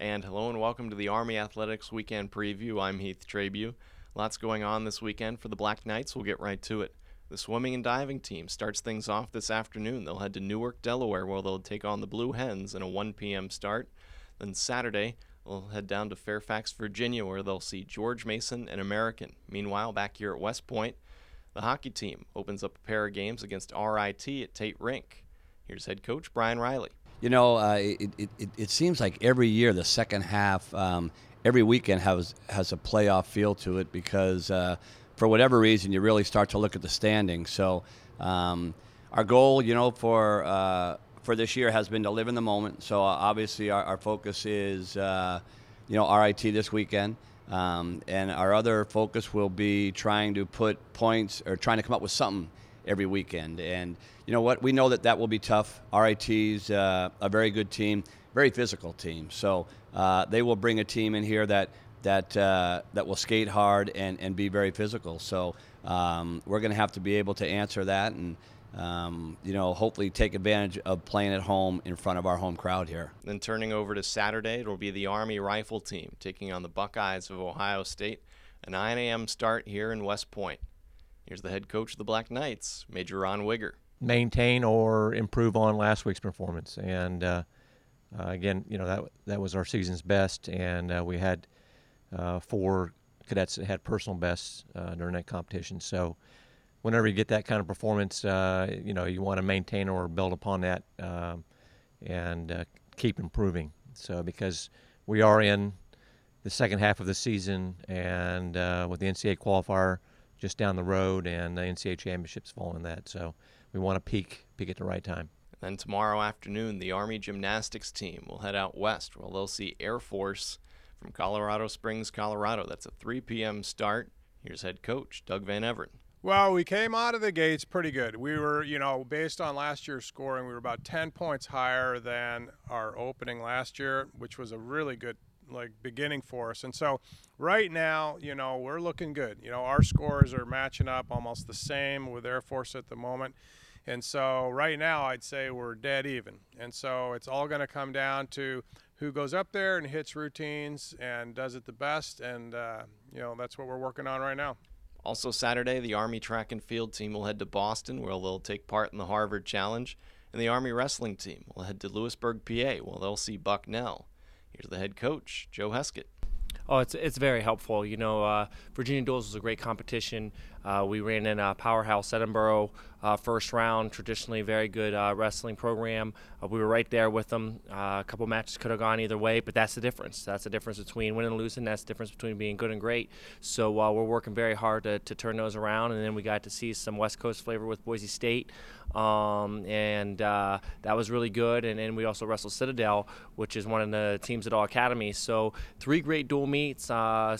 And hello and welcome to the Army Athletics Weekend Preview. I'm Heath Trabue. Lots going on this weekend for the Black Knights. We'll get right to it. The swimming and diving team starts things off this afternoon. They'll head to Newark, Delaware, where they'll take on the Blue Hens in a 1 p.m. start. Then Saturday, they'll head down to Fairfax, Virginia, where they'll see George Mason and American. Meanwhile, back here at West Point, the hockey team opens up a pair of games against RIT at Tate Rink. Here's head coach Brian Riley. You know, it seems like every year the second half, every weekend has a playoff feel to it because for whatever reason you really start to look at the standings. So our goal, for this year has been to live in the moment. So obviously our focus is, RIT this weekend. And our other focus will be trying to put points or trying to come up with something every weekend. And you know what? We know that will be tough. RIT's a very good team, very physical team. So they will bring a team in here that will skate hard and be very physical. So we're going to have to be able to answer that and hopefully take advantage of playing at home in front of our home crowd here. Then turning over to Saturday, it'll be the Army Rifle team taking on the Buckeyes of Ohio State. A 9 a.m. start here in West Point. Here's the head coach of the Black Knights, Major Ron Wigger. Maintain or improve on last week's performance. And again, that was our season's best, and we had 4 cadets that had personal bests during that competition. So whenever you get that kind of performance, you want to maintain or build upon that and keep improving. So because we are in the second half of the season and with the NCAA qualifier just down the road and the NCAA championships following that. So we want to peak at the right time. Then tomorrow afternoon, the Army gymnastics team will head out west where they'll see Air Force from Colorado Springs, Colorado. That's a 3 p.m. start. Here's head coach Doug Van Everett. Well, we came out of the gates pretty good. We were, based on last year's scoring, we were about 10 points higher than our opening last year, which was a really good beginning for us. And so right now, we're looking good. Our scores are matching up almost the same with Air Force at the moment. And so right now I'd say we're dead even. And so it's all going to come down to who goes up there and hits routines and does it the best. And, that's what we're working on right now. Also Saturday, the Army track and field team will head to Boston where they'll take part in the Harvard Challenge. And the Army wrestling team will head to Lewisburg, PA where they'll see Bucknell. Here's the head coach, Joe Heskett. Oh, it's very helpful. Virginia Duels was a great competition. We ran in Powerhouse Edinburgh first round, traditionally very good wrestling program. We were right there with them. A couple matches could have gone either way, but that's the difference. That's the difference between winning and losing. That's the difference between being good and great. So we're working very hard to turn those around, and then we got to see some West Coast flavor with Boise State, and that was really good. And then we also wrestled Citadel, which is one of the teams at All Academy. So 3 great dual meets,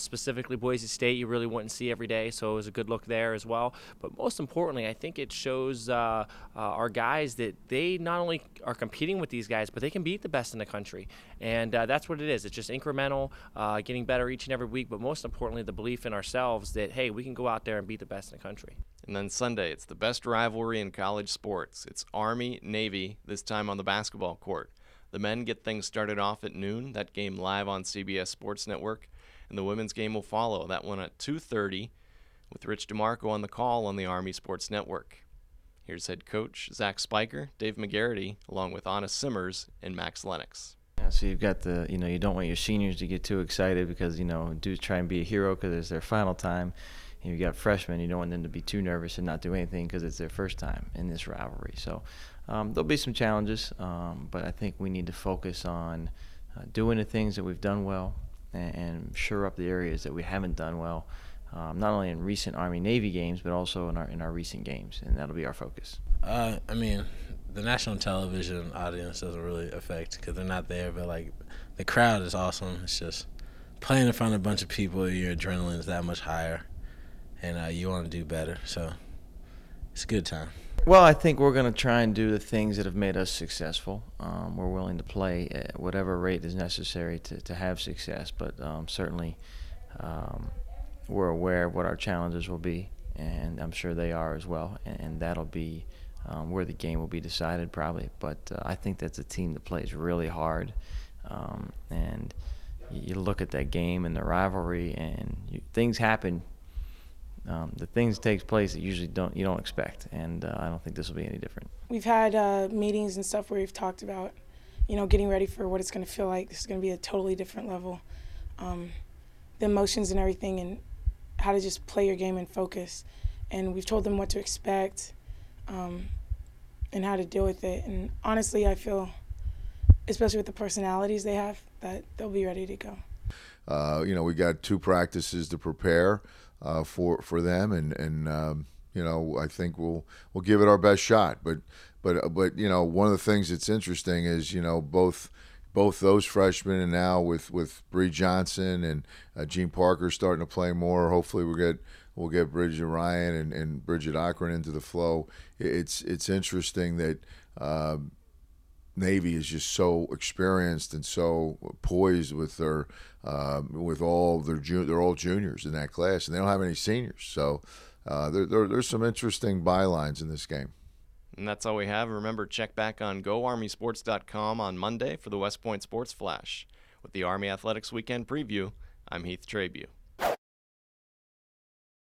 specifically Boise State you really wouldn't see every day, so it was a good look there as well. But most importantly, I think it shows our guys that they not only are competing with these guys, but they can beat the best in the country. And that's what it is. It's just incremental, getting better each and every week, but most importantly, the belief in ourselves that, hey, we can go out there and beat the best in the country. And then Sunday, it's the best rivalry in college sports. It's Army-Navy, this time on the basketball court. The men get things started off at noon, that game live on CBS Sports Network, and the women's game will follow, that one at 2:30, with Rich DeMarco on the call on the Army Sports Network. Here's head coach Zach Spiker, Dave McGarity, along with Anna Simmers and Max Lennox. Yeah, so you've got you don't want your seniors to get too excited because, do try and be a hero because it's their final time. And you've got freshmen, you don't want them to be too nervous and not do anything because it's their first time in this rivalry. So there'll be some challenges, but I think we need to focus on doing the things that we've done well and shore up the areas that we haven't done well, not only in recent Army-Navy games, but also in our recent games, and that'll be our focus. The national television audience doesn't really affect because they're not there, but the crowd is awesome. It's just playing in front of a bunch of people, your adrenaline is that much higher, and you want to do better. So it's a good time. Well, I think we're going to try and do the things that have made us successful. We're willing to play at whatever rate is necessary to have success, but certainly we're aware of what our challenges will be, and I'm sure they are as well, and that'll be where the game will be decided probably. But I think that's a team that plays really hard, And you look at that game and the rivalry, and things happen. The things takes place that you don't expect, and I don't think this will be any different. We've had meetings and stuff where we've talked about, getting ready for what it's going to feel like. This is going to be a totally different level. The emotions and everything, and how to just play your game and focus. And we've told them what to expect, and how to deal with it. And honestly, I feel, especially with the personalities they have, that they'll be ready to go. We got 2 practices to prepare for them, and I think we'll give it our best shot. But one of the things that's interesting is both those freshmen, and now with Bree Johnson and Gene Parker starting to play more. Hopefully we'll get Bridget Ryan and Bridget Akron into the flow. It's interesting that Navy is just so experienced and so poised with their with all they're all juniors in that class, and they don't have any seniors. So there's some interesting bylines in this game. And that's all we have. Remember, check back on GoArmySports.com on Monday for the West Point Sports Flash. With the Army Athletics Weekend Preview, I'm Heath Trabue.